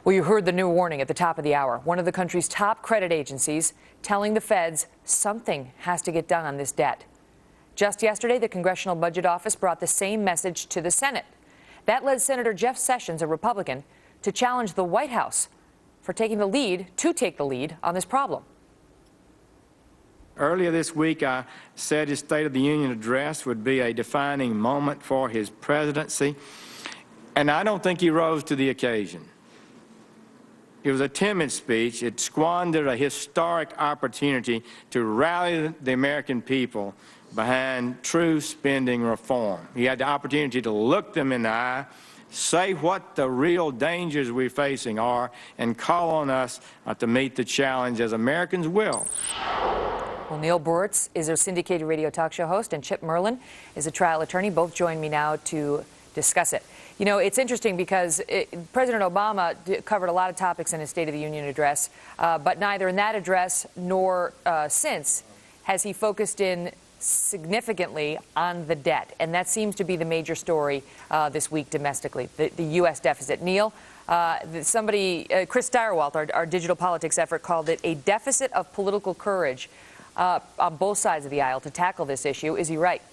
Well, you heard the new warning at the top of the hour. One of the country's top credit agencies telling the feds something has to get done on this debt. Just yesterday, the Congressional Budget Office brought the same message to the Senate. That led Senator Jeff Sessions, a Republican, to challenge the White House for taking the lead on this problem. Earlier this week, I said his State of the Union address would be a defining moment for his presidency, and I don't think he rose to the occasion. It was a timid speech. It squandered a historic opportunity to rally the American people behind true spending reform. He had the opportunity to look them in the eye, say what the real dangers we're facing are, and call on us to meet the challenge as Americans will. Well, Neil Boritz is a syndicated radio talk show host, and Chip Merlin is a trial attorney. Both join me now to discuss it. You know, it's interesting because President Obama covered a lot of topics in his State of the Union address, but neither in that address nor since has he focused in significantly on the debt. And that seems to be the major story this week domestically, the U.S. deficit. Neil, Chris Steyerwalt, our digital politics effort, called it a deficit of political courage on both sides of the aisle to tackle this issue. Is he right?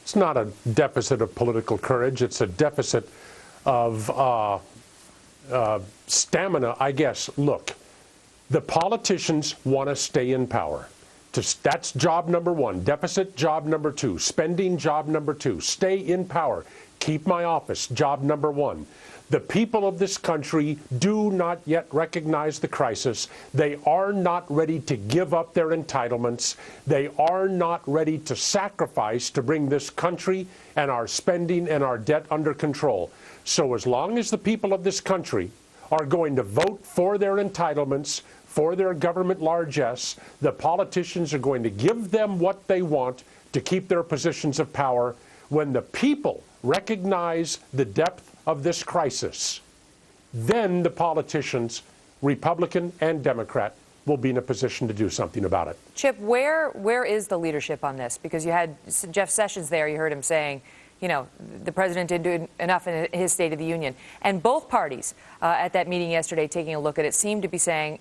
It's not a deficit of political courage. It's a deficit of stamina, I guess. Look, the politicians want to stay in power. That's job number one. Deficit, job number two. Spending, job number two. Stay in power. Keep my office, job number one. The people of this country do not yet recognize the crisis. They are not ready to give up their entitlements. They are not ready to sacrifice to bring this country and our spending and our debt under control. So as long as the people of this country are going to vote for their entitlements, for their government largesse, the politicians are going to give them what they want to keep their positions of power. When the people recognize the depth of this crisis, then the politicians, Republican and Democrat, will be in a position to do something about it. Chip, where is the leadership on this? Because you had Jeff Sessions there, you heard him saying, you know, the president didn't do enough in his State of the Union. And both parties at that meeting yesterday, taking a look at it, seemed to be saying,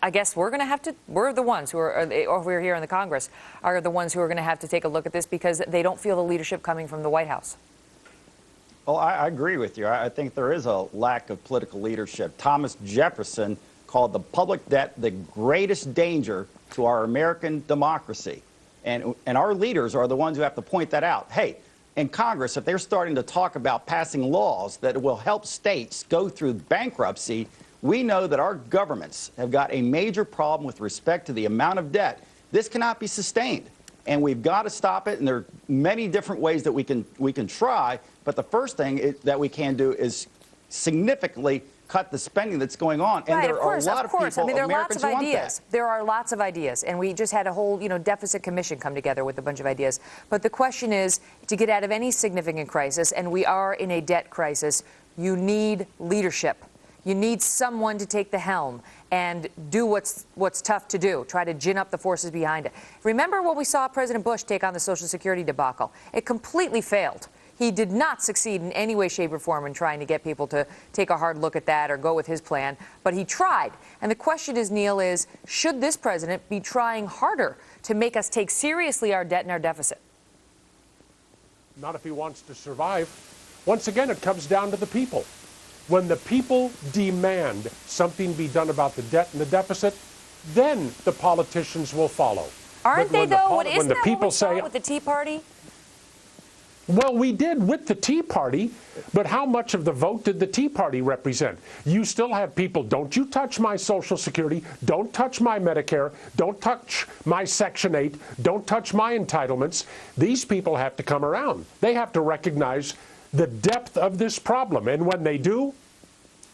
I guess we're going to have to, we're the ones who are, or we're here in the Congress, are the ones who are going to have to take a look at this because they don't feel the leadership coming from the White House. Well, I agree with you. I think there is a lack of political leadership. Thomas Jefferson called the public debt the greatest danger to our American democracy. And our leaders are the ones who have to point that out. Hey, in Congress, if they're starting to talk about passing laws that will help states go through bankruptcy, we know that our governments have got a major problem with respect to the amount of debt. This cannot be sustained. And we've got to stop it, and there are many different ways that we can try. But the first thing that we can do is significantly cut the spending that's going on. And there are a lot of people, I mean, there are lots Americans of who want ideas. that. There are lots of ideas, and we just had a whole, deficit commission come together with a bunch of ideas. But the question is, to get out of any significant crisis, and we are in a debt crisis, you need leadership. You need someone to take the helm and do what's tough to do, try to gin up the forces behind it. Remember what we saw President Bush take on the Social Security debacle? It completely failed. He did not succeed in any way, shape, or form in trying to get people to take a hard look at that or go with his plan, but he tried. And the question is, Neil, should this president be trying harder to make us take seriously our debt and our deficit? Not if he wants to survive. Once again, it comes down to the people. When the people demand something be done about the debt and the deficit, then the politicians will follow. Aren't they, though? Isn't that what we saw say with the Tea Party? Well, we did with the Tea Party, but how much of the vote did the Tea Party represent? You still have people, don't you touch my Social Security, don't touch my Medicare, don't touch my Section 8, don't touch my entitlements. These people have to come around. They have to recognize the depth of this problem, and when they do,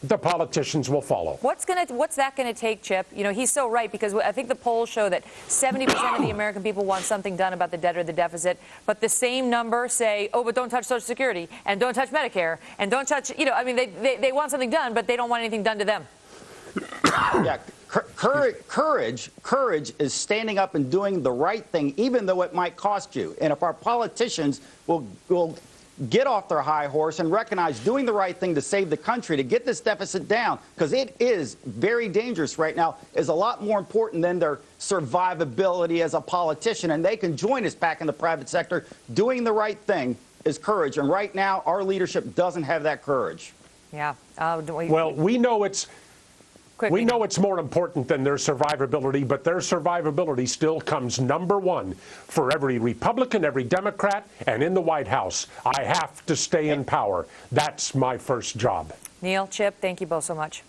the politicians will follow. What's that going to take, Chip? He's so right, because I think the polls show that 70% of the American people want something done about the debt or the deficit, but the same number say, oh, but don't touch Social Security and don't touch Medicare and don't touch, they want something done, but they don't want anything done to them. Yeah, courage is standing up and doing the right thing, even though it might cost you. And if our politicians will get off their high horse and recognize doing the right thing to save the country, to get this deficit down, because it is very dangerous right now, is a lot more important than their survivability as a politician. And they can join us back in the private sector. Doing the right thing is courage. And right now, our leadership doesn't have that courage. Yeah. Well, we know it's more important than their survivability, but their survivability still comes number one for every Republican, every Democrat, and in the White House. I have to stay in power. That's my first job. Neil, Chip, thank you both so much.